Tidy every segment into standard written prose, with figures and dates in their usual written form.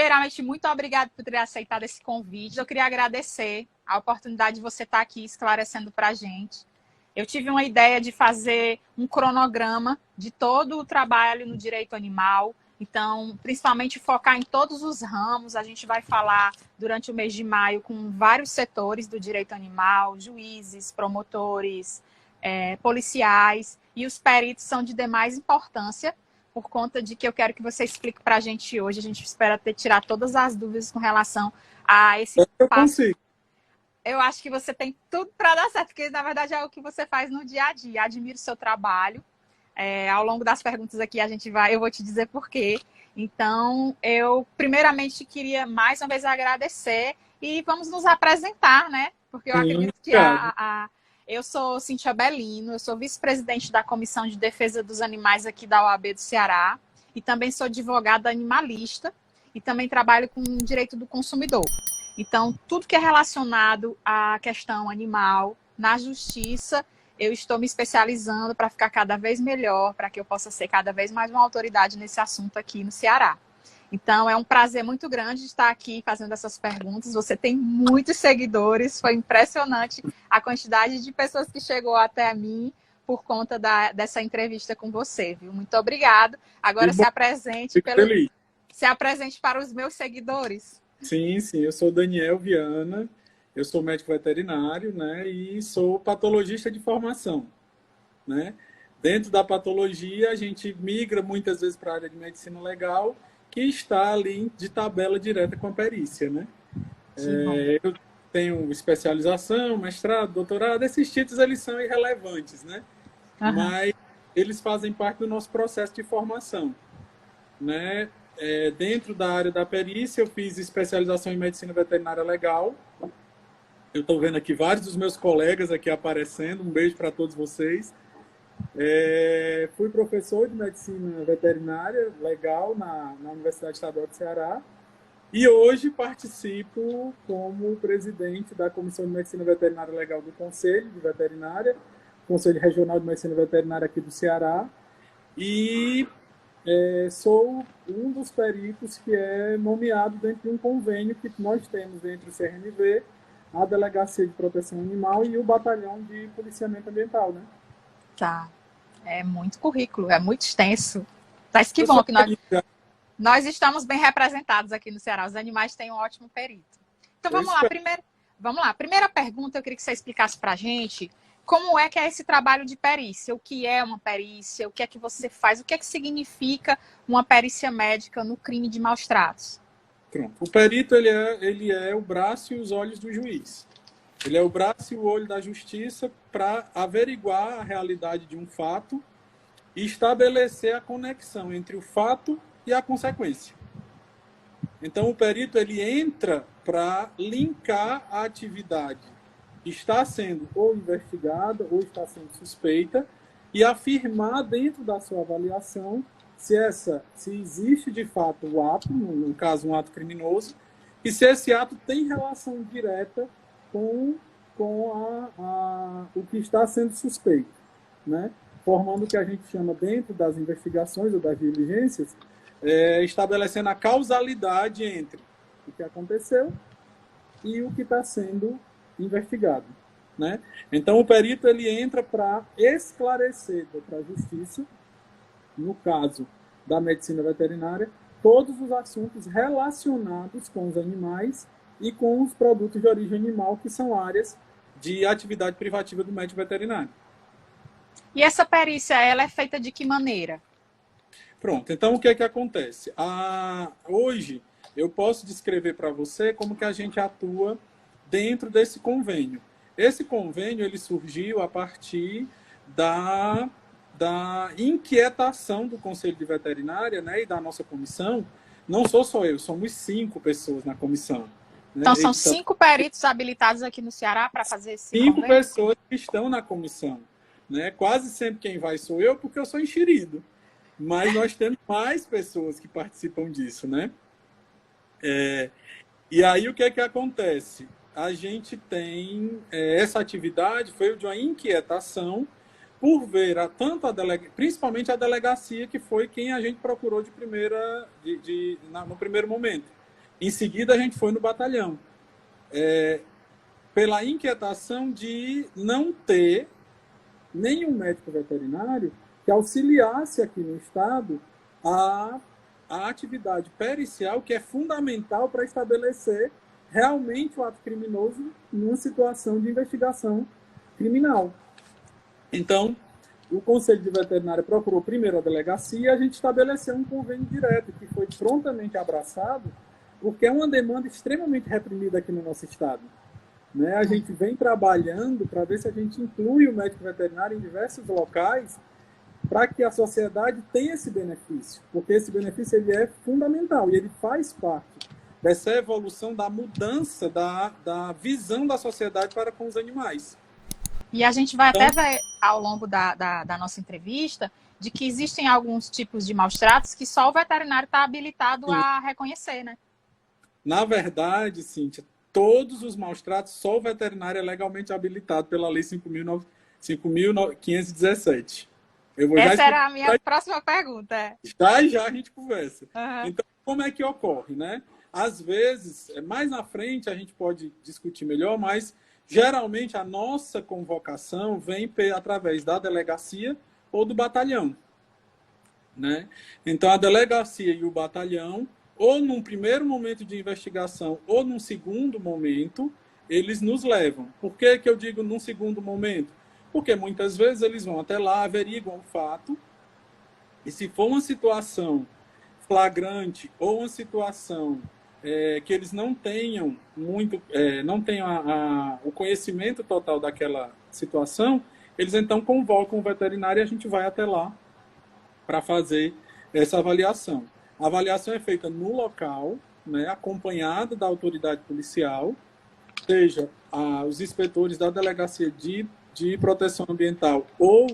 Primeiramente, muito obrigada por ter aceitado esse convite. Eu queria agradecer a oportunidade de você estar aqui esclarecendo para a gente. Eu tive uma ideia de fazer um cronograma de todo o trabalho no direito animal. Então, principalmente focar em todos os ramos. A gente vai falar durante o mês de maio com vários setores do direito animal, juízes, promotores, policiais, e os peritos são de demais importância, por conta de que eu quero que você explique para a gente hoje. A gente espera tirar todas as dúvidas com relação a esse Eu passo. consigo. Eu acho que você tem tudo para dar certo, porque na verdade é o que você faz no dia a dia. Admiro o seu trabalho. Ao longo das perguntas aqui eu vou te dizer por quê. Então, eu primeiramente queria mais uma vez agradecer e vamos nos apresentar, né? Porque eu Sim, acredito que obrigado. eu sou Cíntia Belino, eu sou vice-presidente da Comissão de Defesa dos Animais aqui da OAB do Ceará e também sou advogada animalista e também trabalho com direito do consumidor. Então, tudo que é relacionado à questão animal, na justiça, eu estou me especializando para ficar cada vez melhor, para que eu possa ser cada vez mais uma autoridade nesse assunto aqui no Ceará. Então, é um prazer muito grande estar aqui fazendo essas perguntas. Você tem muitos seguidores, foi impressionante a quantidade de pessoas que chegou até mim por conta dessa entrevista com você, viu? Muito obrigado. Agora Que bom, fico feliz. se apresente para os meus seguidores. Sim, sim, eu sou Daniel Viana, eu sou médico veterinário, né, e sou patologista de formação, né? Dentro da patologia, a gente migra muitas vezes para a área de medicina legal, que está ali de tabela direta com a perícia, né? Eu tenho especialização, mestrado, doutorado, esses títulos eles são irrelevantes, né? Uhum. Mas eles fazem parte do nosso processo de formação, né? Dentro da área da perícia, eu fiz especialização em medicina veterinária legal. Eu estou vendo aqui vários dos meus colegas aqui aparecendo. Um beijo para todos vocês. Fui professor de medicina veterinária legal na Universidade Estadual do Ceará. E hoje participo como presidente da Comissão de Medicina Veterinária Legal do Conselho de Veterinária, Conselho Regional de Medicina Veterinária aqui do Ceará. E sou um dos peritos que é nomeado dentro de um convênio que nós temos entre o CRMV, a Delegacia de Proteção Animal e o Batalhão de Policiamento Ambiental, né? Tá. É muito currículo, é muito extenso. Mas que bom que nós estamos bem representados aqui no Ceará. Os animais têm um ótimo perito. Então vamos lá. Primeira pergunta, eu queria que você explicasse para a gente como é que é esse trabalho de perícia, o que é uma perícia, o que é que você faz, o que é que significa uma perícia médica no crime de maus tratos. Pronto. O perito ele é o braço e os olhos do juiz. Ele é o braço e o olho da justiça para averiguar a realidade de um fato e estabelecer a conexão entre o fato e a consequência. Então, o perito ele entra para linkar a atividade que está sendo ou investigada ou está sendo suspeita e afirmar dentro da sua avaliação se existe de fato o ato, no caso um ato criminoso, e se esse ato tem relação direta com o que está sendo suspeito, né? Formando o que a gente chama dentro das investigações ou das diligências, estabelecendo a causalidade entre o que aconteceu e o que está sendo investigado, né? Então o perito ele entra para esclarecer para a justiça, no caso da medicina veterinária, todos os assuntos relacionados com os animais e com os produtos de origem animal, que são áreas de atividade privativa do médico veterinário. E essa perícia, ela é feita de que maneira? Pronto, então o que é que acontece? Hoje eu posso descrever para você como que a gente atua dentro desse convênio. Esse convênio ele surgiu a partir da inquietação do Conselho de Veterinária, né, e da nossa comissão. Não sou só eu, somos 5 pessoas na comissão. Né? Então são 5 peritos habilitados aqui no Ceará para fazer esse 5 convênio? pessoas que estão na comissão. Né? Quase sempre quem vai sou eu, porque eu sou enxerido. Mas nós temos mais pessoas que participam disso, né? E aí o que é que acontece? A gente tem essa atividade, foi de uma inquietação por ver principalmente a delegacia, que foi quem a gente procurou no primeiro momento. Em seguida, a gente foi no batalhão, pela inquietação de não ter nenhum médico veterinário que auxiliasse aqui no estado a atividade pericial, que é fundamental para estabelecer realmente o ato criminoso numa situação de investigação criminal. Então, o Conselho de Veterinária procurou primeiro a delegacia e a gente estabeleceu um convênio direto, que foi prontamente abraçado, porque é uma demanda extremamente reprimida aqui no nosso estado. Né? A gente vem trabalhando para ver se a gente inclui o médico veterinário em diversos locais para que a sociedade tenha esse benefício, porque esse benefício ele é fundamental e ele faz parte dessa evolução da mudança da visão da sociedade para com os animais. E a gente vai até ver ao longo da nossa entrevista de que existem alguns tipos de maus tratos que só o veterinário está habilitado a reconhecer, né? Na verdade, Cíntia, todos os maus tratos, só o veterinário é legalmente habilitado pela Lei 5.517. Essa era a minha próxima pergunta. Já a gente conversa. Uhum. Então, como é que ocorre, né? Às vezes, mais na frente a gente pode discutir melhor, mas geralmente a nossa convocação vem através da delegacia ou do batalhão, né? Então, a delegacia e o batalhão, ou num primeiro momento de investigação ou num segundo momento, eles nos levam. Por que eu digo num segundo momento? Porque muitas vezes eles vão até lá, averiguam o fato, e se for uma situação flagrante ou uma situação que eles não tenham o conhecimento total daquela situação, eles então convocam o veterinário e a gente vai até lá para fazer essa avaliação. A avaliação é feita no local, né, acompanhada da autoridade policial, seja os inspetores da delegacia de proteção ambiental ou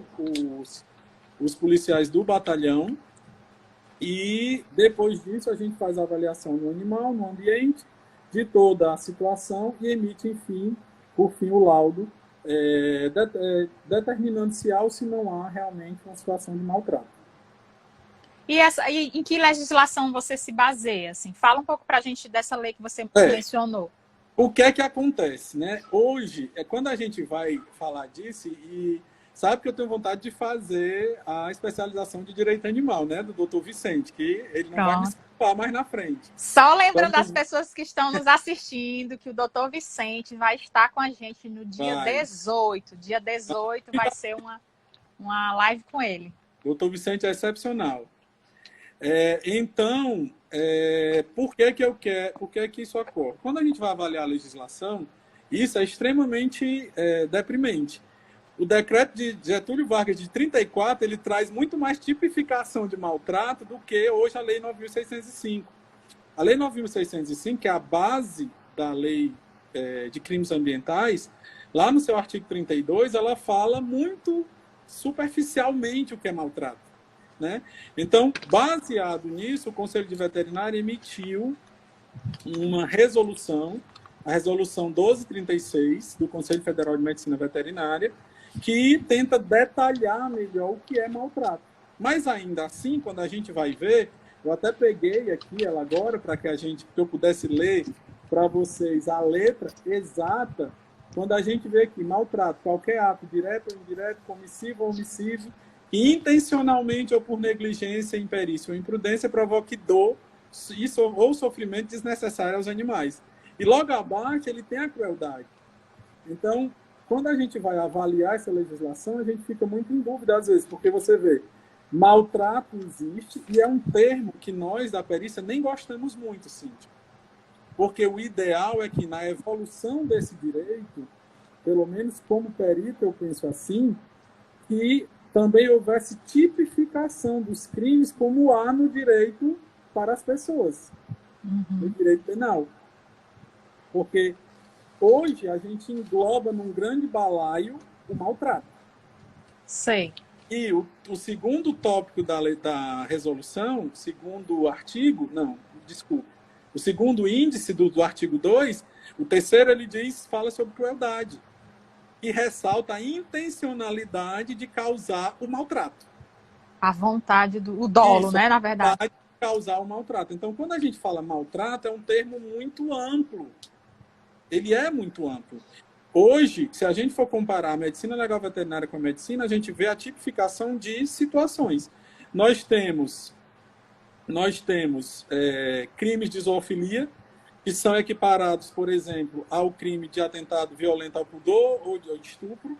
os policiais do batalhão, e depois disso a gente faz a avaliação no animal, no ambiente, de toda a situação e emite, enfim, por fim, o laudo, determinando se há ou se não há realmente uma situação de maltrato. E em que legislação você se baseia? Assim? Fala um pouco para a gente dessa lei que você mencionou. O que é que acontece, né? Hoje, quando a gente vai falar disso, e sabe que eu tenho vontade de fazer a especialização de direito animal, né? Do Dr. Vicente, que ele não vai me escapar mais na frente. Só lembrando das pessoas que estão nos assistindo que o Dr. Vicente vai estar com a gente no dia 18. Dia 18 vai ser uma live com ele. O Dr. Vicente é excepcional. Então, por que isso ocorre? Quando a gente vai avaliar a legislação, isso é extremamente deprimente. O decreto de Getúlio Vargas de 34, ele traz muito mais tipificação de maltrato do que hoje a Lei 9.605. A Lei 9.605, que é a base da Lei de Crimes Ambientais, lá no seu artigo 32, ela fala muito superficialmente o que é maltrato. Né? Então, baseado nisso, o Conselho de Veterinária emitiu uma resolução, a Resolução 1236 do Conselho Federal de Medicina Veterinária, que tenta detalhar melhor o que é maltrato. Mas ainda assim, quando a gente vai ver, eu até peguei aqui ela agora para que eu pudesse ler para vocês a letra exata, quando a gente vê aqui maltrato, qualquer ato direto ou indireto, comissivo ou omissivo, que intencionalmente ou por negligência, imperícia ou imprudência provoque dor ou sofrimento desnecessário aos animais. E logo abaixo ele tem a crueldade. Então, quando a gente vai avaliar essa legislação, a gente fica muito em dúvida às vezes, porque você vê, maltrato existe e é um termo que nós da perícia nem gostamos muito, Cíntia. Porque o ideal é que na evolução desse direito, pelo menos como perito eu penso assim, que também houvesse tipificação dos crimes como há no direito para as pessoas, no direito penal. Porque hoje a gente engloba num grande balaio o maltrato. Sei. E o segundo tópico da resolução, segundo artigo, o segundo índice do artigo 2, o terceiro ele fala sobre crueldade. E ressalta a intencionalidade de causar o maltrato. A vontade o dolo, né, na verdade. causar o maltrato. Então, quando a gente fala maltrato, é um termo muito amplo. Ele é muito amplo. Hoje, se a gente for comparar a medicina legal veterinária com a medicina, a gente vê a tipificação de situações. Nós temos crimes de zoofilia, que são equiparados, por exemplo, ao crime de atentado violento ao pudor ou de estupro,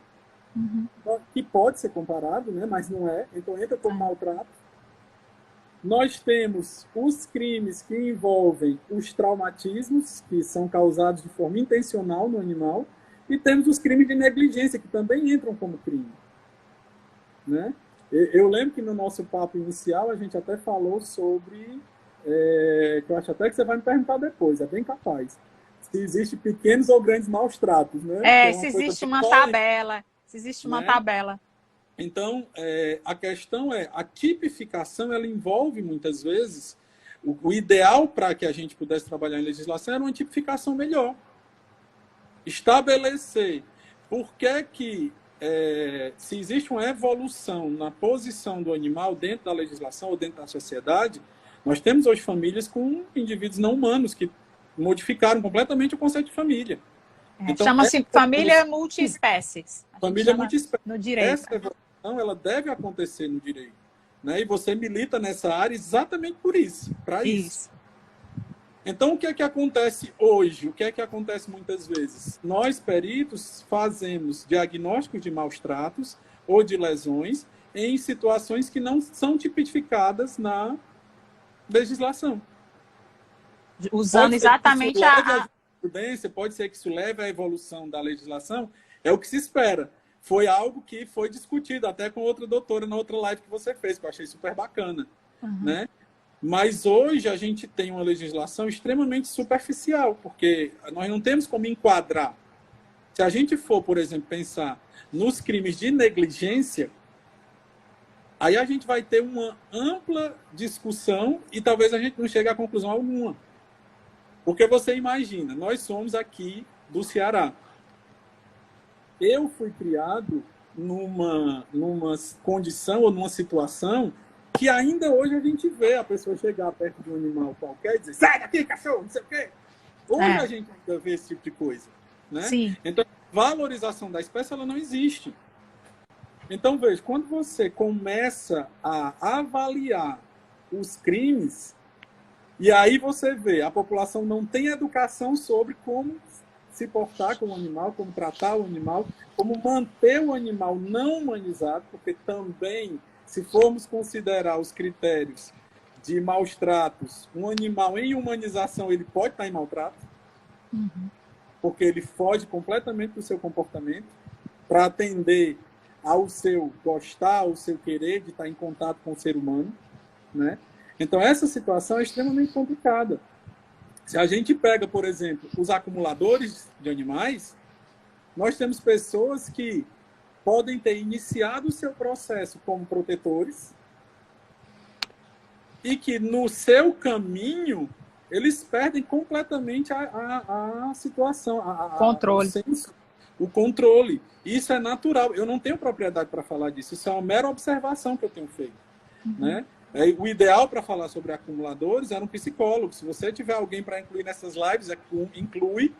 que pode ser comparado, né, mas não é, então entra como maltrato. Nós temos os crimes que envolvem os traumatismos, que são causados de forma intencional no animal, e temos os crimes de negligência, que também entram como crime. Né? Eu lembro que no nosso papo inicial a gente até falou sobre, que eu acho até que você vai me perguntar depois, é bem capaz, se existe pequenos ou grandes maus tratos. Né? Se existe uma tabela. Se existe uma tabela. Então, a questão a tipificação, ela envolve muitas vezes, o ideal para que a gente pudesse trabalhar em legislação era uma tipificação melhor. Estabelecer por que se existe uma evolução na posição do animal dentro da legislação ou dentro da sociedade, nós temos hoje famílias com indivíduos não humanos que modificaram completamente o conceito de família. Então, chama-se família multiespécies. Família multiespécies. No direito. Essa evolução, ela deve acontecer no direito. Né? E você milita nessa área exatamente por isso, para isso. Então, o que é que acontece hoje? O que é que acontece muitas vezes? Nós, peritos, fazemos diagnósticos de maus tratos ou de lesões em situações que não são tipificadas na legislação. Usando exatamente a prudência, pode ser que isso leve à evolução da legislação, é o que se espera. Foi algo que foi discutido até com outra doutora na outra live que você fez, que eu achei super bacana. Né? Mas hoje a gente tem uma legislação extremamente superficial, porque nós não temos como enquadrar. Se a gente for, por exemplo, pensar nos crimes de negligência, aí a gente vai ter uma ampla discussão e talvez a gente não chegue a conclusão alguma. Porque você imagina, nós somos aqui do Ceará. Eu fui criado numa condição ou numa situação que ainda hoje a gente vê a pessoa chegar perto de um animal qualquer e dizer: sai daqui, cachorro, não sei o quê. Hoje a gente ainda vê esse tipo de coisa. Né? Sim. Então, a valorização da espécie ela não existe. Então, veja, quando você começa a avaliar os crimes, e aí você vê, a população não tem educação sobre como se portar com o animal, como tratar o animal, como manter o animal não humanizado, porque também, se formos considerar os critérios de maus tratos, um animal em humanização, ele pode estar em maltrato, porque ele foge completamente do seu comportamento para atender ao seu gostar, ao seu querer de estar em contato com o ser humano, né? Então, essa situação é extremamente complicada. Se a gente pega, por exemplo, os acumuladores de animais, nós temos pessoas que podem ter iniciado o seu processo como protetores e que, no seu caminho, eles perdem completamente a situação, controle. O controle. Isso é natural. Eu não tenho propriedade para falar disso. Isso é uma mera observação que eu tenho feito. Né? O ideal para falar sobre acumuladores era um psicólogo. Se você tiver alguém para incluir nessas lives, inclui,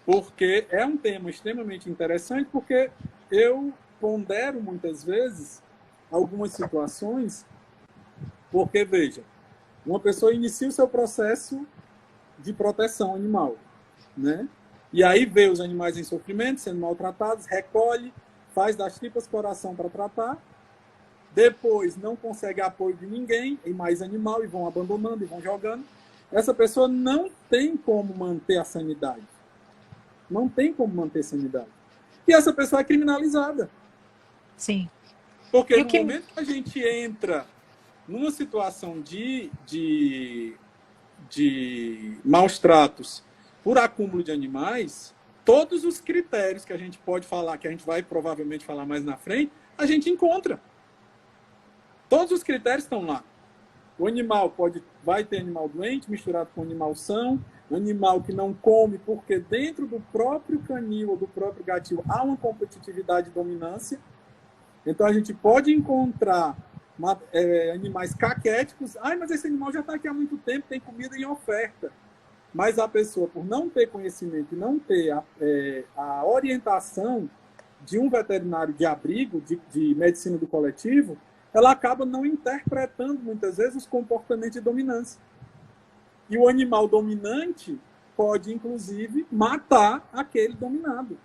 porque é um tema extremamente interessante, porque eu pondero muitas vezes algumas situações, porque, veja, uma pessoa inicia o seu processo de proteção animal, né? E aí vê os animais em sofrimento, sendo maltratados, recolhe, faz das tripas coração para tratar, depois não consegue apoio de ninguém, e mais animal, e vão abandonando, e vão jogando. Essa pessoa não tem como manter a sanidade. Não tem como manter a sanidade. E essa pessoa é criminalizada. Sim. Porque no momento que a gente entra numa situação de maus tratos por acúmulo de animais, todos os critérios que a gente pode falar, que a gente vai provavelmente falar mais na frente, a gente encontra. Todos os critérios estão lá. O animal vai ter animal doente misturado com animal são, animal que não come porque dentro do próprio canil ou do próprio gatil há uma competitividade e dominância. Então a gente pode encontrar animais caquéticos. Ai, mas esse animal já está aqui há muito tempo, tem comida em oferta. Mas a pessoa, por não ter conhecimento e não ter a orientação de um veterinário de abrigo, de medicina do coletivo, ela acaba não interpretando, muitas vezes, os comportamentos de dominância. E o animal dominante pode, inclusive, matar aquele dominado.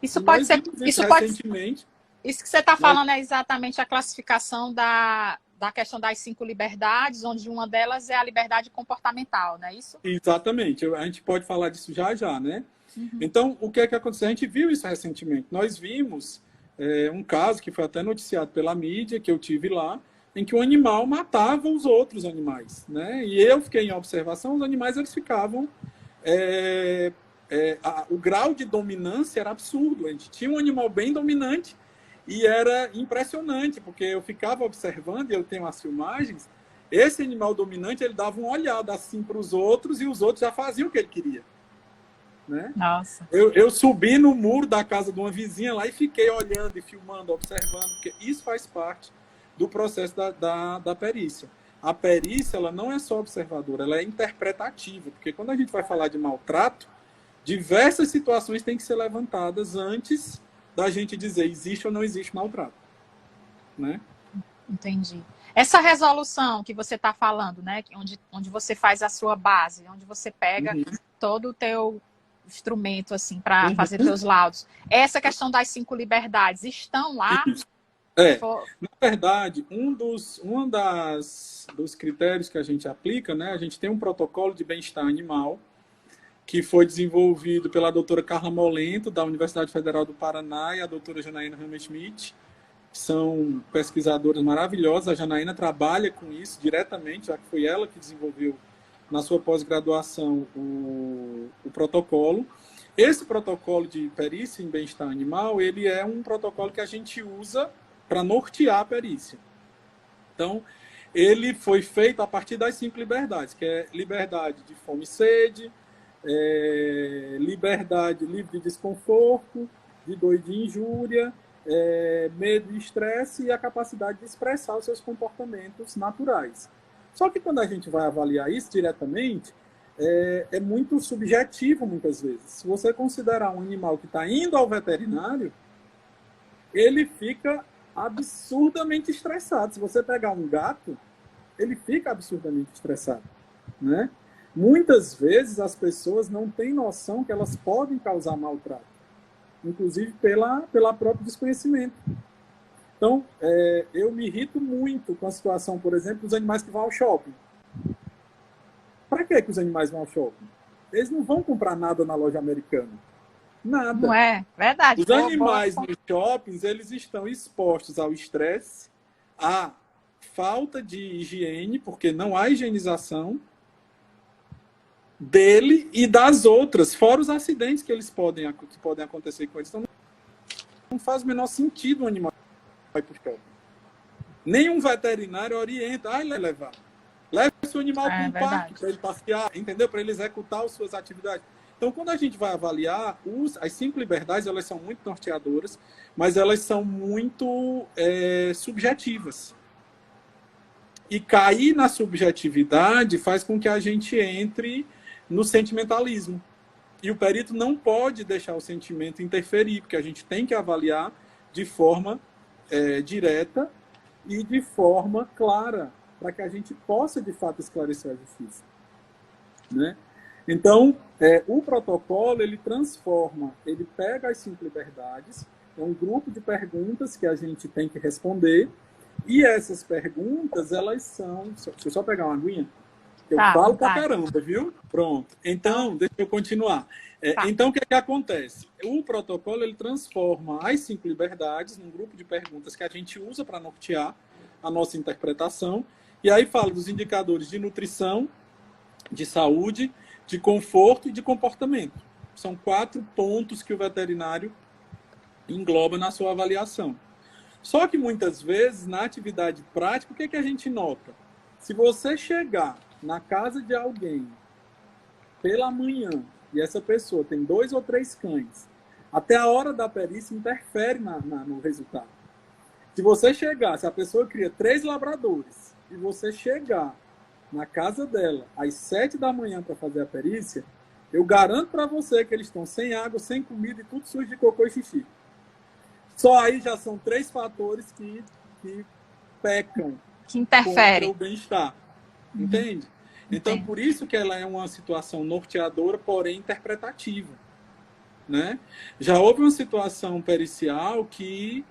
Isso pode ser... recentemente. Isso que você está falando é exatamente a classificação da questão das 5 liberdades, onde uma delas é a liberdade comportamental, não é isso? Exatamente. A gente pode falar disso já, né? Uhum. Então, o que é que aconteceu? A gente viu isso recentemente. Nós vimos um caso que foi até noticiado pela mídia, que eu tive lá, em que o animal matava os outros animais, né? E eu fiquei em observação, os animais eles ficavam... o grau de dominância era absurdo. A gente tinha um animal bem dominante e era impressionante, porque eu ficava observando, e eu tenho as filmagens, esse animal dominante, ele dava uma olhada assim para os outros, e os outros já faziam o que ele queria. Né? Nossa. Eu subi no muro da casa de uma vizinha lá e fiquei olhando e filmando, observando, porque isso faz parte do processo da perícia. A perícia, ela não é só observadora, ela é interpretativa, porque quando a gente vai falar de maltrato, diversas situações têm que ser levantadas antes da gente dizer existe ou não existe maltrato, né? Entendi. Essa resolução que você está falando, né? Onde você faz a sua base, onde você pega todo o teu instrumento assim para fazer teus laudos. Essa questão das 5 liberdades estão lá? Na verdade, um dos critérios que a gente aplica, né? A gente tem um protocolo de bem-estar animal que foi desenvolvido pela doutora Carla Molento, da Universidade Federal do Paraná, e a doutora Janaína Hammerschmidt, que são pesquisadoras maravilhosas. A Janaína trabalha com isso diretamente, já que foi ela que desenvolveu, na sua pós-graduação, o protocolo. Esse protocolo de perícia em bem-estar animal, ele é um protocolo que a gente usa para nortear a perícia. Então, ele foi feito a partir das 5 liberdades, que é liberdade de fome e sede, liberdade livre de desconforto, de dor e de injúria, medo e estresse e a capacidade de expressar os seus comportamentos naturais. Só que quando a gente vai avaliar isso diretamente, é muito subjetivo muitas vezes. Se você considerar um animal que está indo ao veterinário, ele fica absurdamente estressado. Se você pegar um gato, ele fica absurdamente estressado, né? Muitas vezes as pessoas não têm noção que elas podem causar maltrato, inclusive pela próprio desconhecimento. Então, eu me irrito muito com a situação, por exemplo, dos animais que vão ao shopping. Para que os animais vão ao shopping? Eles não vão comprar nada na loja americana. Nada. Não é? Verdade. Os animais nos shoppings, eles estão expostos ao estresse, à falta de higiene, porque não há higienização dele e das outras, fora os acidentes que podem acontecer com eles. Então, não faz o menor sentido um animal ir para o shopping. Nenhum veterinário orienta, levar. Leve seu animal para um parque para ele passear, entendeu? Para ele executar as suas atividades. Então, quando a gente vai avaliar, as 5 liberdades, elas são muito norteadoras, mas elas são muito subjetivas. E cair na subjetividade faz com que a gente entre no sentimentalismo. E o perito não pode deixar o sentimento interferir, porque a gente tem que avaliar de forma direta e de forma clara, para que a gente possa, de fato, esclarecer a justiça. Né? Então, o protocolo, ele transforma, ele pega as 5 liberdades, é um grupo de perguntas que a gente tem que responder, e essas perguntas, elas são... Deixa eu só pegar uma aguinha. Eu falo pra caramba, viu? Pronto. Então, deixa eu continuar. Então, o que acontece? O protocolo, ele transforma as 5 liberdades num grupo de perguntas que a gente usa para nortear a nossa interpretação, e aí fala dos indicadores de nutrição, de saúde, de conforto e de comportamento. São 4 pontos que o veterinário engloba na sua avaliação. Só que muitas vezes, na atividade prática, o que a gente nota? Se você chegar na casa de alguém pela manhã e essa pessoa tem 2 ou 3 cães, até a hora da perícia interfere no resultado. Se você chegar, se a pessoa cria 3 labradores e você chegar na casa dela às 7 da manhã para fazer a perícia, eu garanto para você que eles estão sem água, sem comida e tudo sujo de cocô e xixi. Só aí já são 3 fatores que pecam que interferem contra o bem-estar. Entende? Então, Entendo. por isso que ela é uma situação norteadora, porém interpretativa. Né? Já houve uma situação pericial que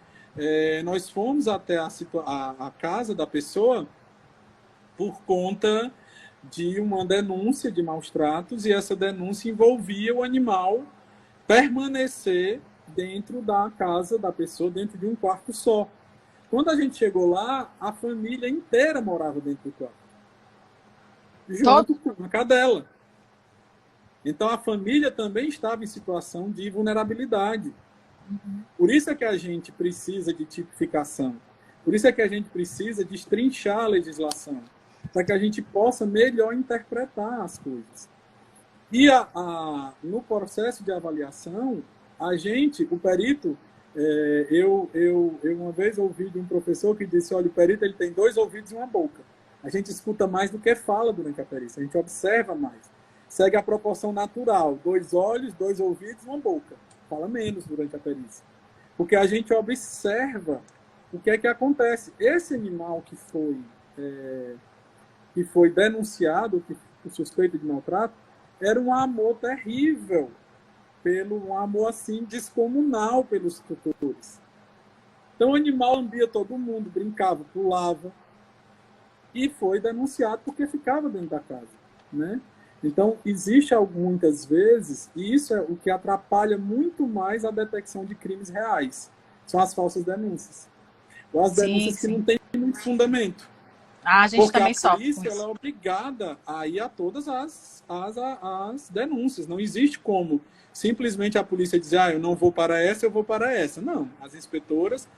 nós fomos até a casa da pessoa por conta de uma denúncia de maus tratos, e essa denúncia envolvia o animal permanecer dentro da casa da pessoa, dentro de um quarto só. Quando a gente chegou lá, a família inteira morava dentro do quarto, junto com a cadela. Então, a família também estava em situação de vulnerabilidade. Por isso é que a gente precisa de tipificação. Por isso é que a gente precisa destrinchar a legislação, para que a gente possa melhor interpretar as coisas. E no processo de avaliação, o perito, eu uma vez ouvi de um professor que disse, olha, o perito ele tem 2 ouvidos e uma boca. A gente escuta mais do que fala durante a perícia, a gente observa mais. Segue a proporção natural, 2 olhos, 2 ouvidos e uma boca. Fala menos durante a perícia. Porque a gente observa o que é que acontece. Esse animal que foi denunciado, que foi suspeito de maltrato, era um amor terrível, um amor assim descomunal pelos tutores. Então o animal lambia todo mundo, brincava, pulava, e foi denunciado porque ficava dentro da casa, né? Então, existe muitas vezes, e isso é o que atrapalha muito mais a detecção de crimes reais, são as falsas denúncias. Ou as denúncias que não têm muito fundamento. A gente porque também a sofre polícia ela é obrigada a ir a todas as denúncias. Não existe como simplesmente a polícia dizer, eu não vou para essa, eu vou para essa. Não, as inspetoras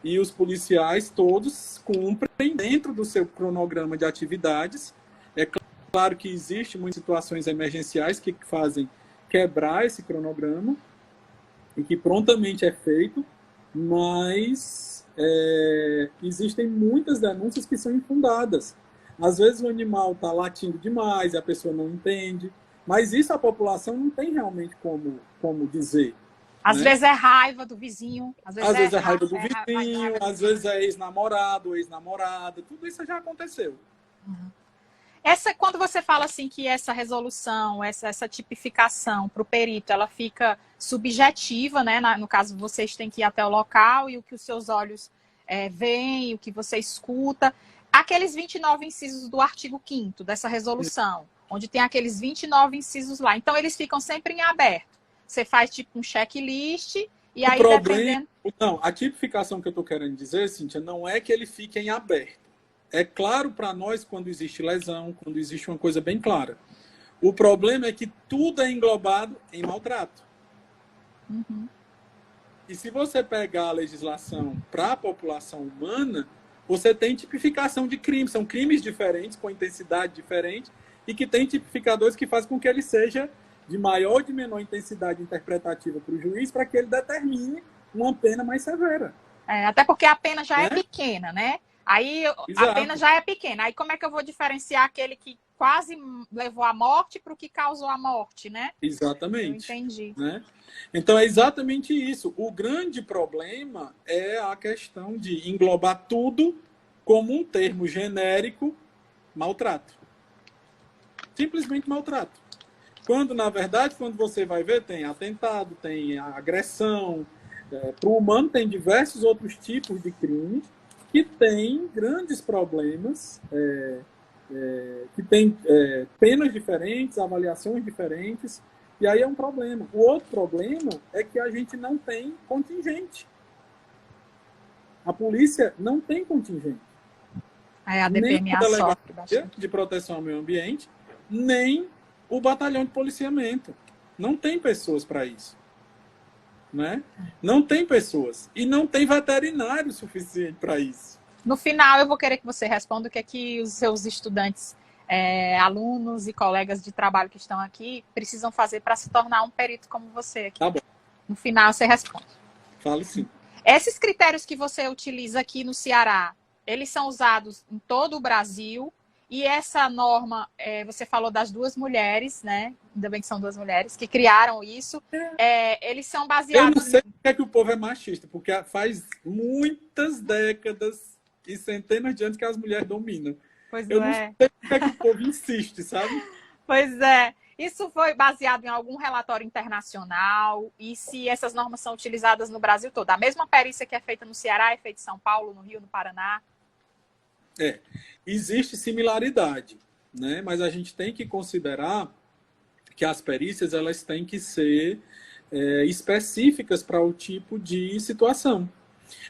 e os policiais todos cumprem dentro do seu cronograma de atividades. É claro que existem muitas situações emergenciais que fazem quebrar esse cronograma e que prontamente é feito, mas existem muitas denúncias que são infundadas. Às vezes o animal está latindo demais e a pessoa não entende, mas isso a população não tem realmente como dizer. Às vezes é raiva do vizinho. Às vezes é raiva do vizinho, às vezes é ex-namorado, ex-namorada, tudo isso já aconteceu. Uhum. Quando você fala assim que essa resolução, essa tipificação para o perito, ela fica subjetiva, né? No caso, vocês têm que ir até o local e o que os seus olhos veem, o que você escuta. Aqueles 29 incisos do artigo 5º dessa resolução, onde tem aqueles 29 incisos lá. Então, eles ficam sempre em aberto. Você faz tipo um checklist e aí dependendo... Não, a tipificação que eu estou querendo dizer, Cíntia, não é que ele fique em aberto. É claro para nós quando existe lesão, quando existe uma coisa bem clara. O problema é que tudo é englobado em maltrato. Uhum. E se você pegar a legislação para a população humana, você tem tipificação de crimes. São crimes diferentes, com intensidade diferente, e que tem tipificadores que fazem com que ele seja de maior ou de menor intensidade interpretativa para o juiz, para que ele determine uma pena mais severa. Até porque a pena já é pequena, né? Aí Exato. A pena já é pequena. Aí como é que eu vou diferenciar aquele que quase levou à morte para o que causou a morte, né? Exatamente. Eu entendi. Né? Então é exatamente isso. O grande problema é a questão de englobar tudo como um termo genérico, maltrato. Simplesmente maltrato. Quando, na verdade, quando você vai ver, tem atentado, tem agressão. Para o humano tem diversos outros tipos de crimes que têm grandes problemas, que têm penas diferentes, avaliações diferentes, e aí é um problema. O outro problema é que a gente não tem contingente. A polícia não tem contingente. A DPMA nem a Delegacia de Proteção ao Meio Ambiente, nem o batalhão de policiamento. Não tem pessoas para isso. Né? Não tem pessoas. E não tem veterinário suficiente para isso. No final, eu vou querer que você responda o que é que os seus estudantes, alunos e colegas de trabalho que estão aqui precisam fazer para se tornar um perito como você aqui. Tá bom. No final, você responde. Fale sim. Esses critérios que você utiliza aqui no Ceará, eles são usados em todo o Brasil. E essa norma, você falou das duas mulheres, né? Ainda bem que são duas mulheres, que criaram isso. Eles são Eu não baseados... sei por que é que o povo é machista, porque faz muitas décadas e centenas de anos que as mulheres dominam. Pois Eu não sei por que é que o povo insiste, sabe? Pois é. Isso foi baseado em algum relatório internacional? E se essas normas são utilizadas no Brasil todo? A mesma perícia que é feita no Ceará é feita em São Paulo, no Rio, no Paraná? Existe similaridade, né? Mas a gente tem que considerar que as perícias elas têm que ser específicas para o tipo de situação.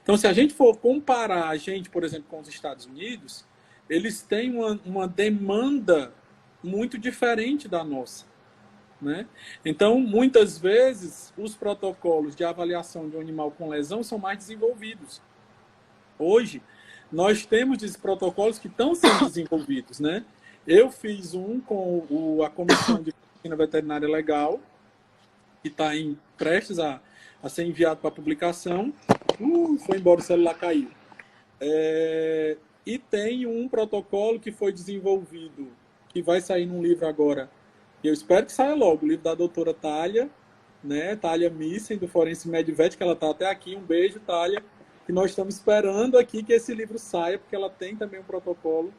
Então, se a gente for comparar a gente, por exemplo, com os Estados Unidos, eles têm uma demanda muito diferente da nossa, né? Então, muitas vezes, os protocolos de avaliação de um animal com lesão são mais desenvolvidos. Hoje, nós temos esses protocolos que estão sendo desenvolvidos, né? Eu fiz um com a Comissão de Medicina Veterinária Legal, que está prestes a ser enviado para publicação. Foi embora, o celular caiu. E tem um protocolo que foi desenvolvido, que vai sair num livro agora, e eu espero que saia logo, o livro da doutora Thalia, né? Thalia Missen, do Forense Medvet, que ela está até aqui. Um beijo, Thalia. Que nós estamos esperando aqui que esse livro saia, porque ela tem também um protocolo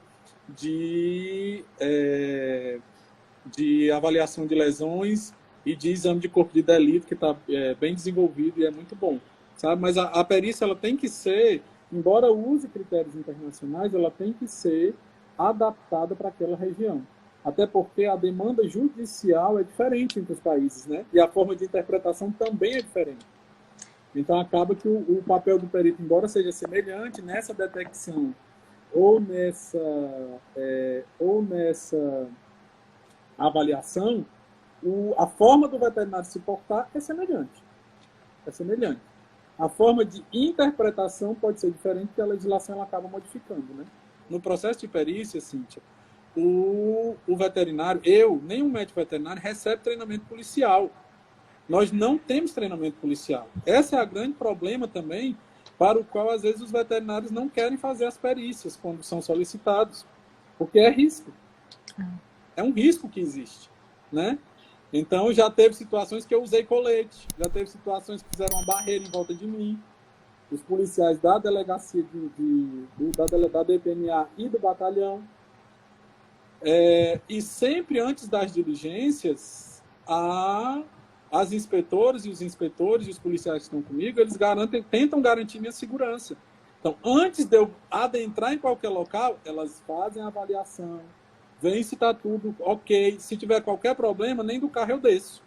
de avaliação de lesões e de exame de corpo de delito, que está bem desenvolvido e é muito bom, sabe? Mas a perícia ela tem que ser, embora use critérios internacionais, ela tem que ser adaptada para aquela região. Até porque a demanda judicial é diferente entre os países, né? E a forma de interpretação também é diferente. Então, acaba que o papel do perito, embora seja semelhante nessa detecção ou nessa avaliação, a forma do veterinário se portar é semelhante. É semelhante. A forma de interpretação pode ser diferente, porque a legislação ela acaba modificando, né? No processo de perícia, Cíntia, o veterinário, nenhum médico veterinário recebe treinamento policial. Nós não temos treinamento policial. Esse é o grande problema também, para o qual, às vezes, os veterinários não querem fazer as perícias quando são solicitados, porque é risco. É um risco que existe, né? Então, já teve situações que eu usei colete, já teve situações que fizeram uma barreira em volta de mim. Os policiais da delegacia da DPMA e do batalhão. E sempre antes das diligências, as inspetoras e os inspetores e os policiais que estão comigo, eles tentam garantir minha segurança. Então, antes de eu adentrar em qualquer local, elas fazem a avaliação, veem se está tudo ok. Se tiver qualquer problema, nem do carro eu desço.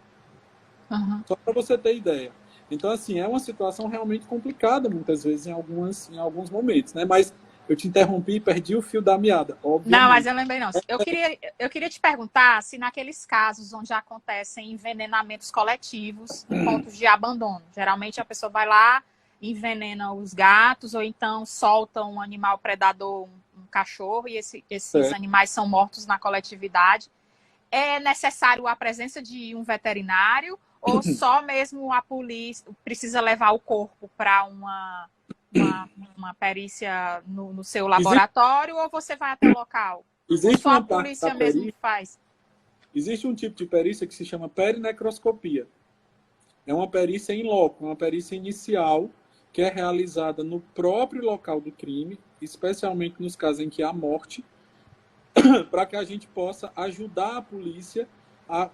Uhum. Só para você ter ideia. Então, assim, é uma situação realmente complicada, muitas vezes, em alguns momentos, né? Mas eu te interrompi e perdi o fio da meada, obviamente. Não, mas eu lembrei não. Eu queria te perguntar se naqueles casos onde acontecem envenenamentos coletivos em pontos de abandono. Geralmente a pessoa vai lá, envenena os gatos, ou então solta um animal predador, um cachorro, e esses animais são mortos na coletividade. É necessário a presença de um veterinário ou só mesmo a polícia precisa levar o corpo para uma perícia no seu laboratório, ou você vai até o local? Existe só a polícia mesmo que faz? Existe um tipo de perícia que se chama perinecroscopia. É uma perícia in loco, uma perícia inicial que é realizada no próprio local do crime, especialmente nos casos em que há morte, para que a gente possa ajudar a polícia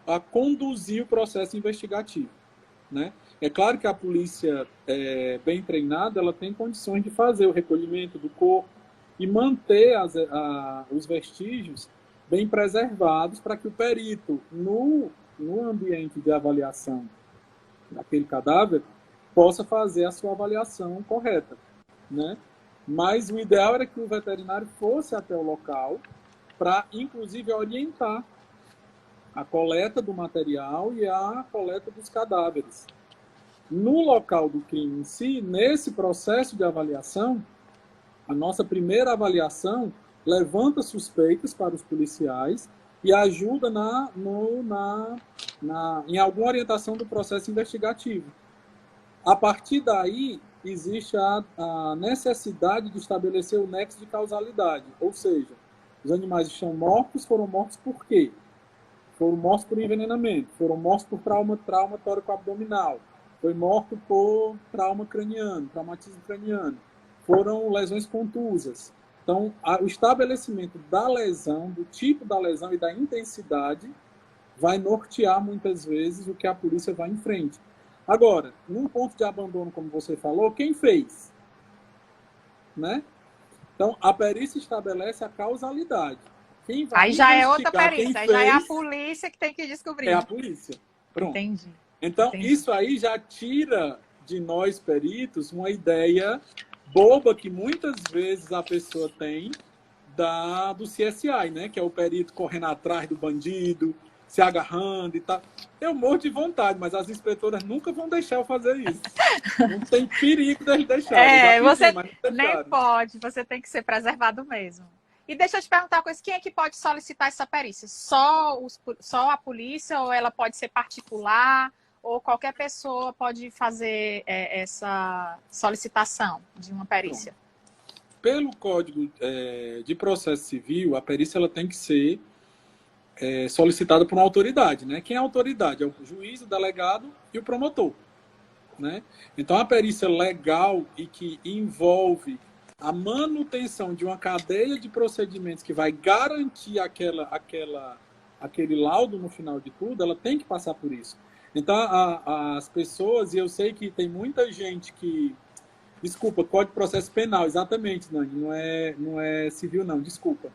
a conduzir o processo investigativo, né? É claro que a polícia bem treinada, ela tem condições de fazer o recolhimento do corpo e manter os vestígios bem preservados para que o perito, no ambiente de avaliação daquele cadáver, possa fazer a sua avaliação correta, né? Mas o ideal era que o veterinário fosse até o local para, inclusive, orientar a coleta do material e a coleta dos cadáveres. No local do crime em si, nesse processo de avaliação, a nossa primeira avaliação levanta suspeitas para os policiais e ajuda em alguma orientação do processo investigativo. A partir daí, existe a necessidade de estabelecer o nexo de causalidade. Ou seja, os animais estão mortos, foram mortos por quê? Foram mortos por envenenamento, foram mortos por trauma tórico-abdominal, foi morto por trauma craniano, traumatismo craniano, foram lesões contusas. Então, o estabelecimento da lesão, do tipo da lesão e da intensidade vai nortear muitas vezes o que a polícia vai em frente. Agora, num ponto de abandono, como você falou, quem fez? Né? Então, a perícia estabelece a causalidade. Quem vai aí já é outra investigar quem perícia, aí fez, já é a polícia que tem que descobrir. é a polícia. Pronto. Entendi. Então, Entendi. isso aí já tira de nós, peritos, uma ideia boba que muitas vezes a pessoa tem do CSI, né? Que é o perito correndo atrás do bandido, se agarrando e tal. Eu morro de vontade, mas as inspetoras nunca vão deixar eu fazer isso. Não tem perigo deles deixarem. Você mas não nem pode, você tem que ser preservado mesmo. E deixa eu te perguntar uma coisa, quem é que pode solicitar essa perícia? Só a polícia ou ela pode ser particular? Ou qualquer pessoa pode fazer essa solicitação de uma perícia? Pelo Código de Processo Civil, a perícia ela tem que ser solicitada por uma autoridade, né? Quem é a autoridade? É o juiz, o delegado e o promotor, né? Então, a perícia legal e que envolve a manutenção de uma cadeia de procedimentos que vai garantir aquele laudo no final de tudo, ela tem que passar por isso. Então, as pessoas, e eu sei que tem muita gente que... Desculpa, Código de Processo Penal, exatamente, Nani, não é civil não, desculpa.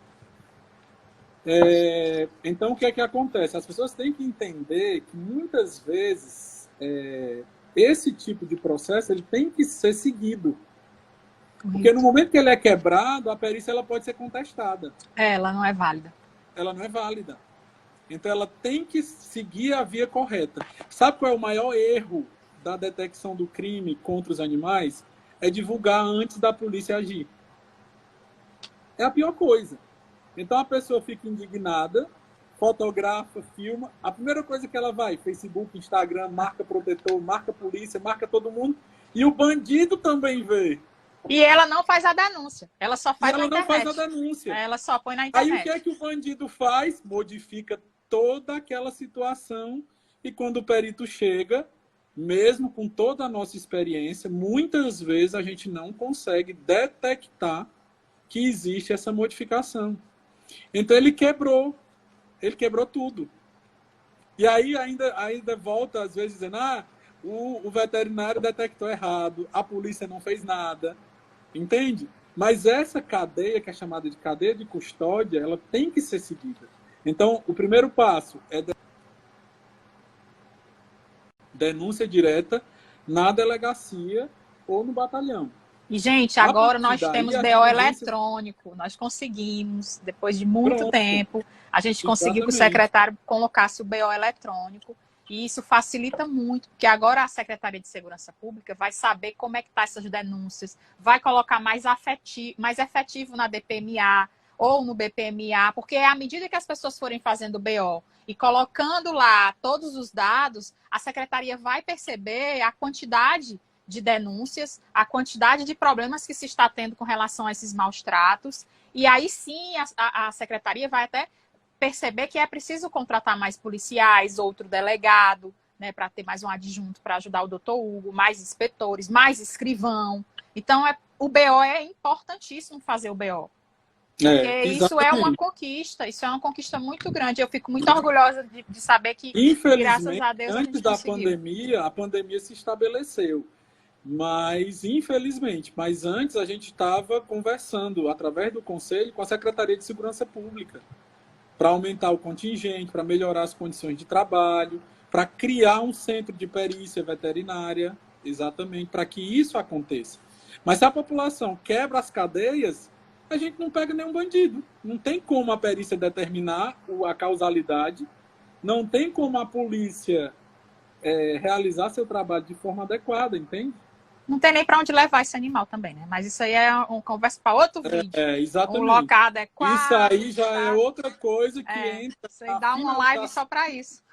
Então, o que é que acontece? As pessoas têm que entender que, muitas vezes, esse tipo de processo ele tem que ser seguido. Porque no momento que ele é quebrado, a perícia ela pode ser contestada. Ela não é válida. Ela não é válida. Então, ela tem que seguir a via correta. Sabe qual é o maior erro da detecção do crime contra os animais? É divulgar antes da polícia agir. É a pior coisa. Então, a pessoa fica indignada, fotografa, filma. A primeira coisa que ela vai, Facebook, Instagram, marca protetor, marca polícia, marca todo mundo. E o bandido também vê. E ela não faz a denúncia. Ela só faz na internet. Ela não faz a denúncia. Ela só põe na internet. Aí, o que é que o bandido faz? Modifica toda aquela situação. E quando o perito chega, mesmo com toda a nossa experiência, muitas vezes a gente não consegue detectar que existe essa modificação. Então, ele quebrou tudo. E aí ainda volta, às vezes, dizendo, o veterinário detectou errado, a polícia não fez nada. Entende? Mas essa cadeia, que é chamada de cadeia de custódia, ela tem que ser seguida. Então, o primeiro passo é denúncia direta na delegacia ou no batalhão. E, gente, agora nós temos BO eletrônico. Nós conseguimos, depois de muito tempo, a gente conseguiu que o secretário colocasse o BO eletrônico. E isso facilita muito, porque agora a Secretaria de Segurança Pública vai saber como é que estão essas denúncias, vai colocar mais efetivo na DPMA ou no BPMA, porque à medida que as pessoas forem fazendo o BO e colocando lá todos os dados, a Secretaria vai perceber a quantidade de denúncias, a quantidade de problemas que se está tendo com relação a esses maus tratos, e aí sim a Secretaria vai até perceber que é preciso contratar mais policiais, outro delegado, né, para ter mais um adjunto para ajudar o doutor Hugo, mais inspetores, mais escrivão. Então, o BO é importantíssimo fazer o BO. Porque isso é uma conquista muito grande. Eu fico muito orgulhosa de saber que, graças a Deus, antes da pandemia, a pandemia se estabeleceu. Mas, infelizmente, antes a gente estava conversando, através do Conselho, com a Secretaria de Segurança Pública, para aumentar o contingente, para melhorar as condições de trabalho, para criar um centro de perícia veterinária, exatamente, para que isso aconteça. Mas se a população quebra as cadeias, a gente não pega nenhum bandido. Não tem como a perícia determinar a causalidade, não tem como a polícia realizar seu trabalho de forma adequada, entende? Não tem nem para onde levar esse animal também, né? Mas isso aí é uma conversa para outro vídeo. Exatamente. Um local adequado. Isso aí já é outra coisa que entra... Isso aí dá uma live só para isso.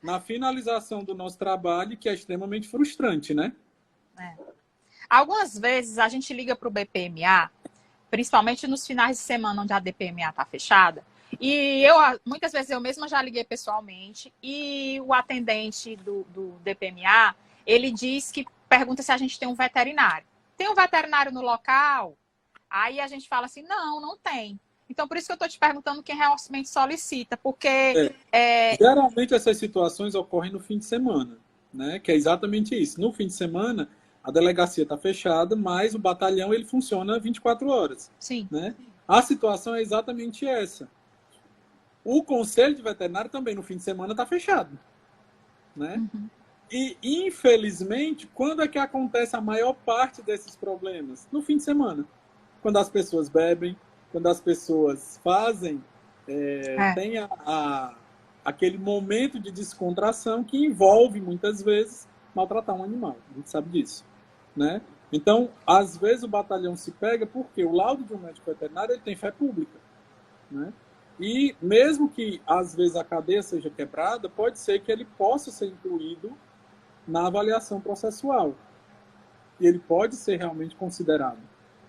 Na finalização do nosso trabalho, que é extremamente frustrante, né? Algumas vezes a gente liga para o BPMA, principalmente nos finais de semana onde a DPMA está fechada, e muitas vezes eu mesma já liguei pessoalmente, e o atendente do DPMA, ele diz que pergunta se a gente tem um veterinário. Tem um veterinário no local? Aí a gente fala assim, não tem. Então, por isso que eu estou te perguntando quem realmente solicita, porque... Geralmente essas situações ocorrem no fim de semana, né? Que é exatamente isso. No fim de semana, a delegacia está fechada, mas o batalhão ele funciona 24 horas. Sim. Né? A situação é exatamente essa. O conselho de veterinário também no fim de semana está fechado. Né? Uhum. E, infelizmente, quando é que acontece a maior parte desses problemas? No fim de semana. Quando as pessoas bebem, quando as pessoas fazem, tem aquele momento de descontração que envolve, muitas vezes, maltratar um animal. A gente sabe disso. Né? Então, às vezes o batalhão se pega porque o laudo de um médico veterinário ele tem fé pública. Né? E mesmo que, às vezes, a cadeia seja quebrada, pode ser que ele possa ser incluído na avaliação processual. E ele pode ser realmente considerado.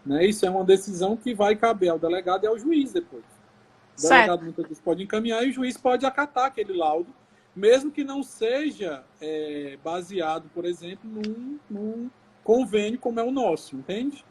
Né? Isso é uma decisão que vai caber ao delegado e ao juiz depois. O delegado muitas vezes pode encaminhar e o juiz pode acatar aquele laudo, mesmo que não seja baseado, por exemplo, num convênio como é o nosso, entende?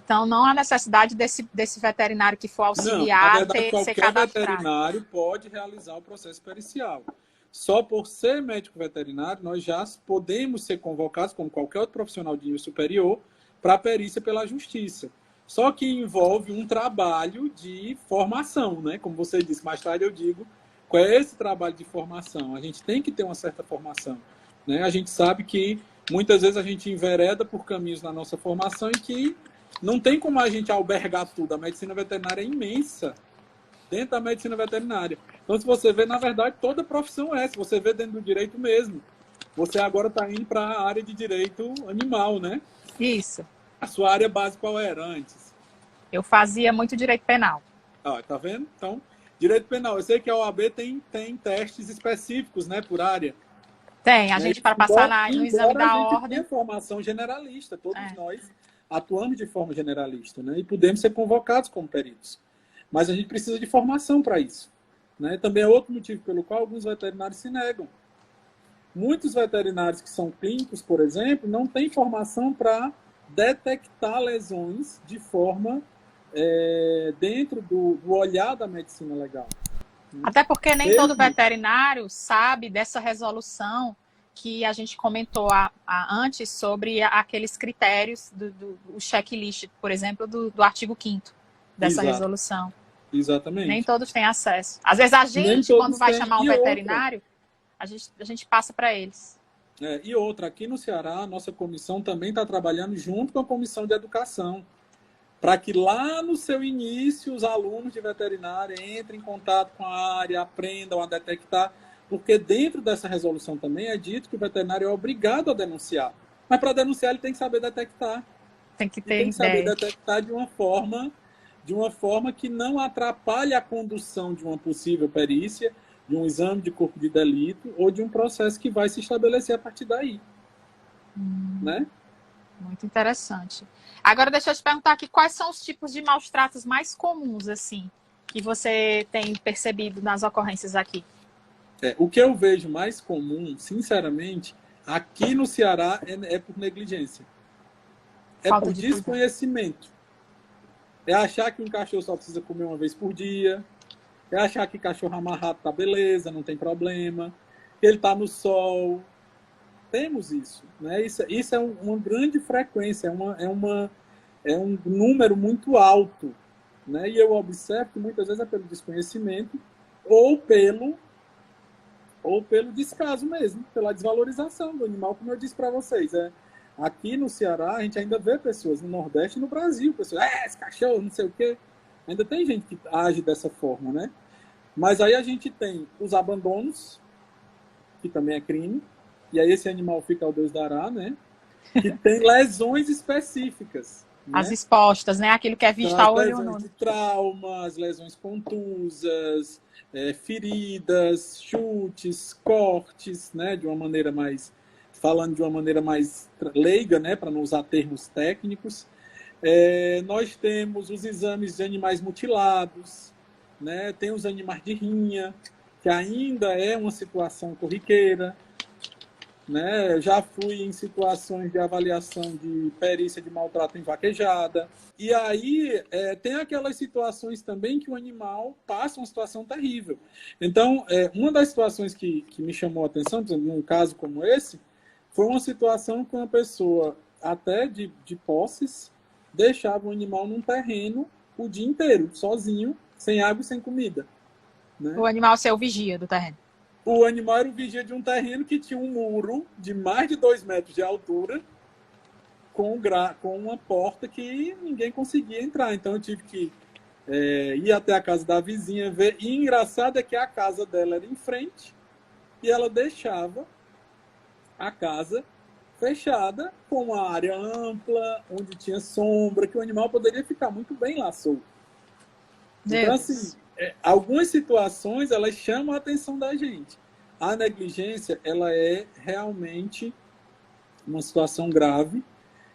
Então, não há necessidade desse veterinário que for auxiliar não, na verdade, ser qualquer cadastrado. veterinário pode realizar o processo pericial. Só por ser médico veterinário, nós já podemos ser convocados, como qualquer outro profissional de nível superior, para a perícia pela justiça. Só que envolve um trabalho de formação, né? Como você disse, mais tarde eu digo, qual é esse trabalho de formação? A gente tem que ter uma certa formação. Né? A gente sabe que muitas vezes a gente envereda por caminhos na nossa formação e que não tem como a gente albergar tudo. A medicina veterinária é imensa dentro da medicina veterinária. Então, se você vê, na verdade, toda profissão se você vê dentro do direito mesmo. Você agora está indo para a área de direito animal, né? Isso. A sua área base qual era antes? Eu fazia muito direito penal. Tá vendo? Então, direito penal. Eu sei que a OAB tem testes específicos, né, por área. Tem, a gente para passar no exame da ordem. A gente tem formação generalista, todos nós atuamos de forma generalista, né? E podemos ser convocados como peritos. Mas a gente precisa de formação para isso. Né? Também é outro motivo pelo qual alguns veterinários se negam. Muitos veterinários que são clínicos, por exemplo, não têm formação para detectar lesões de forma dentro do olhar da medicina legal. Até porque nem todo veterinário sabe dessa resolução que a gente comentou antes sobre aqueles critérios do checklist, por exemplo, do artigo 5º dessa resolução. Exatamente. Nem todos têm acesso. Às vezes a gente, quando vai chamar um veterinário, a gente passa para eles. E outra, aqui no Ceará, a nossa comissão também está trabalhando junto com a comissão de educação, para que lá no seu início os alunos de veterinária entrem em contato com a área, aprendam a detectar, porque dentro dessa resolução também é dito que o veterinário é obrigado a denunciar. Mas para denunciar ele tem que saber detectar. Tem que ter tem que saber detectar de uma forma que não atrapalhe a condução de uma possível perícia, de um exame de corpo de delito ou de um processo que vai se estabelecer a partir daí. Né? Muito interessante. Agora, deixa eu te perguntar aqui, quais são os tipos de maus tratos mais comuns, assim, que você tem percebido nas ocorrências aqui? O que eu vejo mais comum, sinceramente, aqui no Ceará é por negligência. Falta por desconhecimento. É achar que um cachorro só precisa comer uma vez por dia. É achar que cachorro amarrado tá beleza, não tem problema. Que ele tá no sol. Temos isso. Né? Isso é uma grande frequência, é um número muito alto. Né? E eu observo que muitas vezes é pelo desconhecimento ou pelo descaso mesmo, pela desvalorização do animal, como eu disse para vocês. Aqui no Ceará, a gente ainda vê pessoas, no Nordeste e no Brasil, pessoas, esse cachorro, não sei o quê. Ainda tem gente que age dessa forma, né? Mas aí a gente tem os abandonos, que também é crime, e aí esse animal fica ao Deus dará, né? Que tem lesões específicas. As né? expostas, né? Aquilo que é visto a olho nu. Lesões de traumas, lesões contusas, feridas, chutes, cortes, né? De uma maneira mais falando de uma maneira mais leiga, né, para não usar termos técnicos. Nós temos os exames de animais mutilados, né, tem os animais de rinha, que ainda é uma situação corriqueira. Né? Eu já fui em situações de avaliação de perícia de maltrato em vaquejada. E aí tem aquelas situações também que o animal passa uma situação terrível. Então, uma das situações que me chamou a atenção, por exemplo, num caso como esse, foi uma situação que uma pessoa, até de posses, deixava o animal num terreno o dia inteiro, sozinho, sem água e sem comida. Né? O animal ser o vigia do terreno. O animal era o vigia de um terreno que tinha um muro de mais de 2 metros de altura com uma porta que ninguém conseguia entrar. Então eu tive que ir até a casa da vizinha ver. E engraçado é que a casa dela era em frente e ela deixava a casa fechada com uma área ampla, onde tinha sombra, que o animal poderia ficar muito bem lá solto. Então, assim, algumas situações, elas chamam a atenção da gente. A negligência, ela é realmente uma situação grave.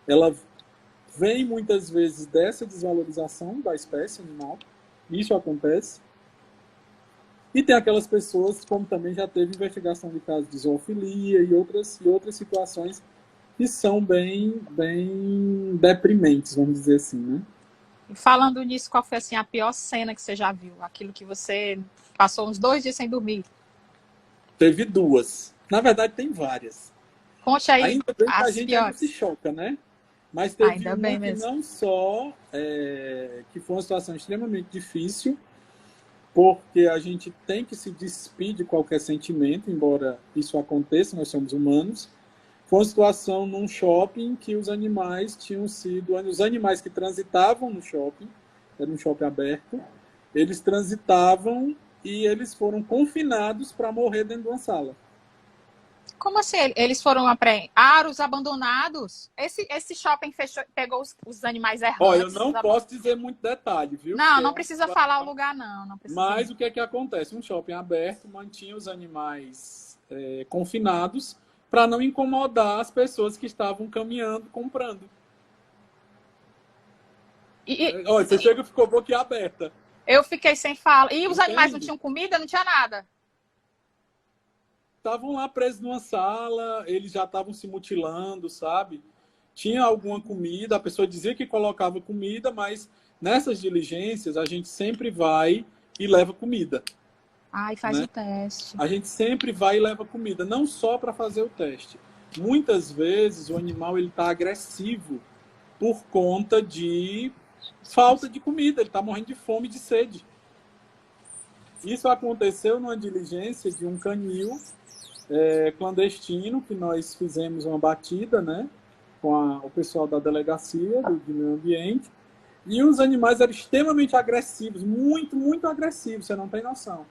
Ela vem, muitas vezes, dessa desvalorização da espécie animal. Isso acontece. E tem aquelas pessoas, como também já teve investigação de casos de zoofilia e outras situações que são bem deprimentes, vamos dizer assim, né? E falando nisso, qual foi assim, a pior cena que você já viu? Aquilo que você passou uns 2 dias sem dormir? Teve 2. Na verdade, tem várias. Conte aí. Ainda bem que a gente ainda piores. se choca, né? Mas teve Ainda uma bem que mesmo. não só que foi uma situação extremamente difícil, porque a gente tem que se despir de qualquer sentimento, embora isso aconteça, nós somos humanos. Foi uma situação num shopping que os animais que transitavam no shopping, era um shopping aberto, eles transitavam e eles foram confinados para morrer dentro de uma sala. Como assim? Eles foram aros abandonados? Esse shopping pegou os animais errantes? Olha, eu não posso dizer muito detalhe, viu? Não precisa falar o lugar, não. Mas o que é que acontece? Um shopping aberto mantinha os animais confinados para não incomodar as pessoas que estavam caminhando, comprando. Olha, você chega e ficou boquiaberta. Eu fiquei sem fala. E os animais não tinham comida? Não tinha nada? Estavam lá presos numa sala, eles já estavam se mutilando, sabe? Tinha alguma comida, a pessoa dizia que colocava comida, mas nessas diligências a gente sempre vai e leva comida. E faz o teste. A gente sempre vai e leva comida, não só para fazer o teste. Muitas vezes o animal está agressivo por conta de falta de comida, ele está morrendo de fome e de sede. Isso aconteceu numa diligência de um canil clandestino, que nós fizemos uma batida, né, com o pessoal da delegacia de meio ambiente, e os animais eram extremamente agressivos, muito, muito agressivos, você não tem noção.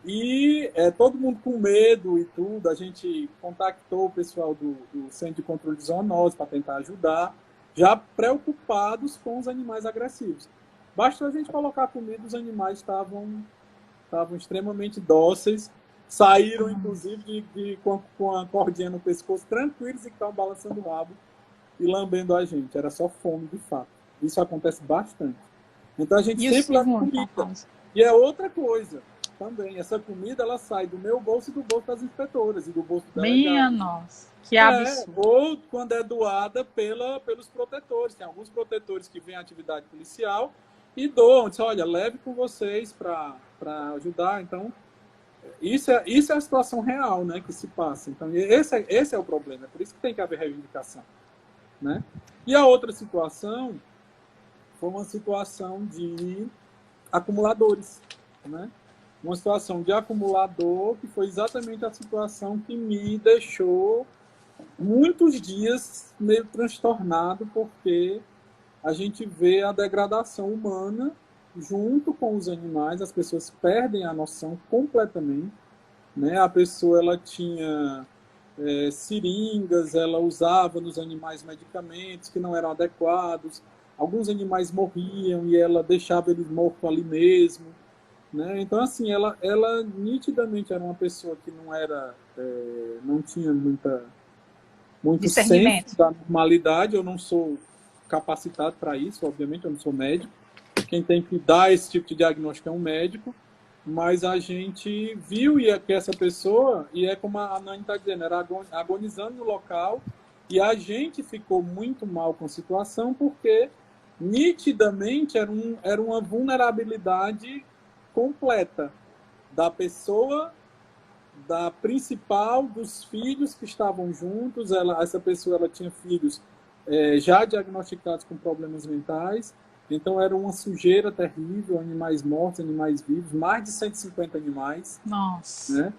E todo mundo com medo e tudo, a gente contactou o pessoal do Centro de Controle de Zoonose para tentar ajudar, já preocupados com os animais agressivos. Bastou a gente colocar comida, os animais estavam extremamente dóceis, saíram, inclusive, com a cordinha no pescoço, tranquilos e que estavam balançando o rabo e lambendo a gente. Era só fome, de fato. Isso acontece bastante. Então, a gente sempre leva comida. E é outra coisa também. Essa comida, ela sai do meu bolso e do bolso das inspetoras e do bolso da delegada. Minha nossa, que absurdo. Ou quando é doada pelos protetores. Tem alguns protetores que vêm à atividade policial e doam. Diz, olha, leve com vocês para ajudar. Então, isso é a situação real, né, que se passa. Então, esse é o problema. É por isso que tem que haver reivindicação. Né? E a outra situação foi uma situação de acumuladores. Né? Uma situação de acumulador que foi exatamente a situação que me deixou muitos dias meio transtornado, porque a gente vê a degradação humana junto com os animais, as pessoas perdem a noção completamente, né? A pessoa, ela tinha seringas, ela usava nos animais medicamentos que não eram adequados, alguns animais morriam e ela deixava eles mortos ali mesmo, né? Então, assim, ela nitidamente era uma pessoa que não tinha muita muito senso da normalidade. Eu não sou capacitado para isso, obviamente, eu não sou médico. Quem tem que dar esse tipo de diagnóstico é um médico, mas a gente viu que essa pessoa, e é como a Nani está dizendo, era agonizando no local, e a gente ficou muito mal com a situação, porque nitidamente era uma vulnerabilidade completa da pessoa, da principal, dos filhos que estavam juntos. Essa pessoa ela tinha filhos já diagnosticados com problemas mentais, então era uma sujeira terrível, animais mortos, animais vivos, mais de 150 animais. Nossa. Né?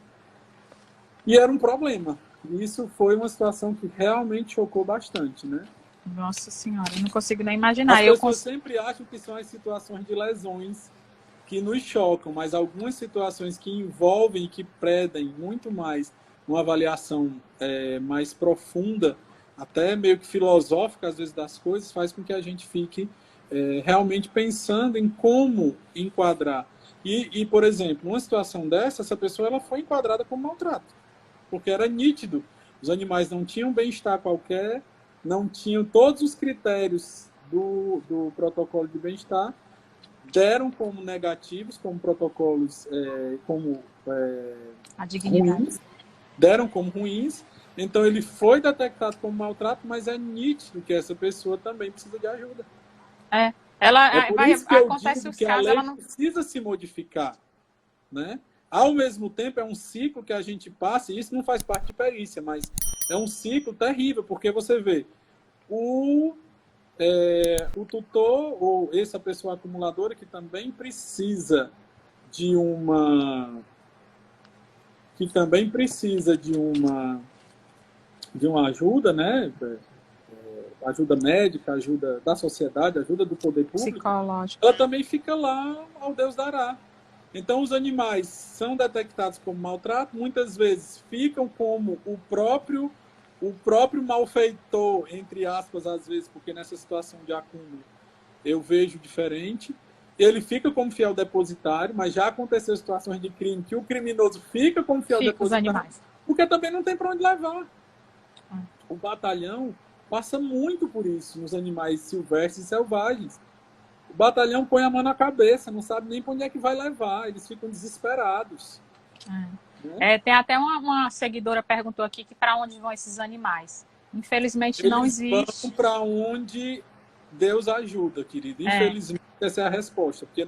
E era um problema. Isso foi uma situação que realmente chocou bastante, né? Nossa Senhora, eu não consigo nem imaginar. As pessoas sempre acham que são as situações de lesões que nos chocam, mas algumas situações que envolvem e que predem muito mais uma avaliação mais profunda, até meio que filosófica, às vezes, das coisas, faz com que a gente fique realmente pensando em como enquadrar. E, por exemplo, numa situação dessa, essa pessoa ela foi enquadrada como maltrato, porque era nítido. Os animais não tinham bem-estar qualquer, não tinham todos os critérios do protocolo de bem-estar, deram como negativos, como protocolos ruins, deram como ruins. Então ele foi detectado como maltrato, mas é nítido que essa pessoa também precisa de ajuda. Acontece os que casos, a lei ela não precisa se modificar, né? Ao mesmo tempo, é um ciclo que a gente passa, e isso não faz parte de perícia, mas é um ciclo terrível, porque você vê o tutor, ou essa pessoa acumuladora, que também precisa de uma ajuda, né? Ajuda médica, ajuda da sociedade, ajuda do poder público, ela também fica lá ao Deus dará. Então, os animais são detectados como maltrato, muitas vezes ficam como o próprio malfeitor, entre aspas, às vezes, porque nessa situação de acúmulo eu vejo diferente. Ele fica como fiel depositário, mas já aconteceu situações de crime que o criminoso fica como fiel depositário, porque também não tem para onde levar. O batalhão passa muito por isso nos animais silvestres e selvagens. O batalhão põe a mão na cabeça, não sabe nem para onde é que vai levar, eles ficam desesperados. Né? Tem até uma seguidora perguntou aqui que para onde vão esses animais. Infelizmente eles não existe. Eles vão para onde Deus ajuda, querido. Infelizmente essa é a resposta, porque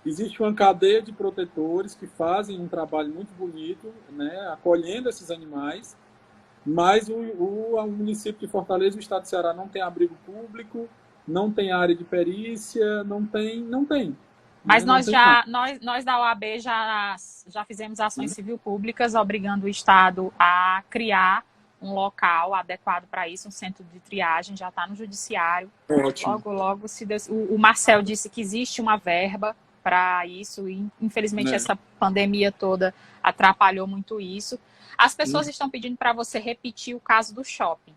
existe uma cadeia de protetores que fazem um trabalho muito bonito, né, acolhendo esses animais, mas o município de Fortaleza, o estado de Ceará, não tem abrigo público, não tem área de perícia, não tem. Mas nós da OAB já fizemos ações civil públicas obrigando o Estado a criar um local adequado para isso, um centro de triagem, já está no judiciário. Ótimo. Logo, o Marcel disse que existe uma verba para isso, e infelizmente essa pandemia toda atrapalhou muito isso. As pessoas estão pedindo para você repetir o caso do shopping.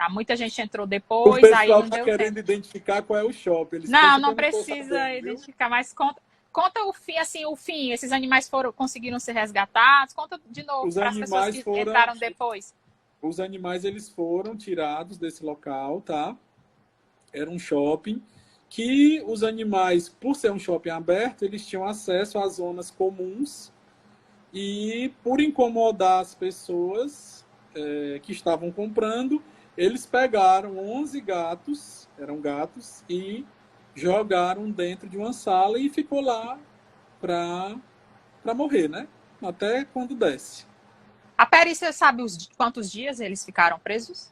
Muita gente entrou depois, o pessoal aí não está deu querendo tempo. identificar qual é o shopping. Eles não precisa identificar, mas conta o fim, esses animais conseguiram ser resgatados, conta de novo para as pessoas que entraram depois. Os animais eles foram tirados desse local, tá? Era um shopping que os animais, por ser um shopping aberto, eles tinham acesso às zonas comuns e por incomodar as pessoas que estavam comprando, eles pegaram 11 gatos, eram gatos, e jogaram dentro de uma sala e ficou lá para morrer, né? Até quando desce. A perícia sabe quantos dias eles ficaram presos?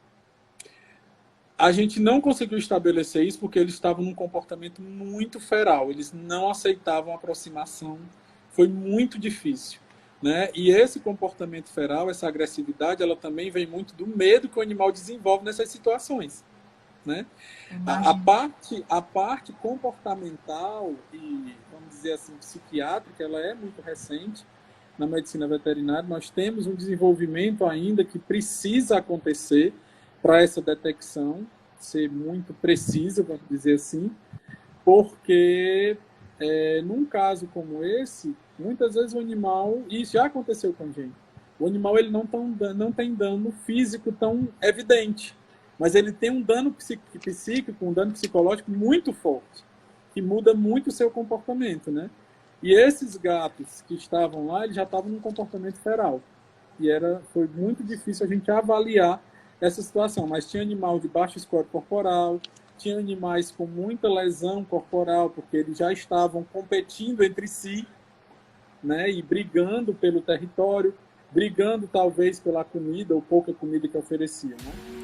A gente não conseguiu estabelecer isso porque eles estavam num comportamento muito feral. Eles não aceitavam aproximação. Foi muito difícil. Né? E esse comportamento feral, essa agressividade, ela também vem muito do medo que o animal desenvolve nessas situações. Né? A parte comportamental e, vamos dizer assim, psiquiátrica, ela é muito recente na medicina veterinária. Nós temos um desenvolvimento ainda que precisa acontecer para essa detecção ser muito precisa, vamos dizer assim, porque num caso como esse, muitas vezes o animal, e isso já aconteceu com a gente, O animal ele não tem dano físico tão evidente, mas ele tem um dano psíquico, um dano psicológico muito forte, que muda muito o seu comportamento, né? E esses gatos que estavam lá, eles já estavam num comportamento feral. E foi muito difícil a gente avaliar essa situação. Mas tinha animal de baixo score corporal, tinha animais com muita lesão corporal, porque eles já estavam competindo entre si, né? E brigando pelo território, brigando talvez pela comida ou pouca comida que ofereciam, né?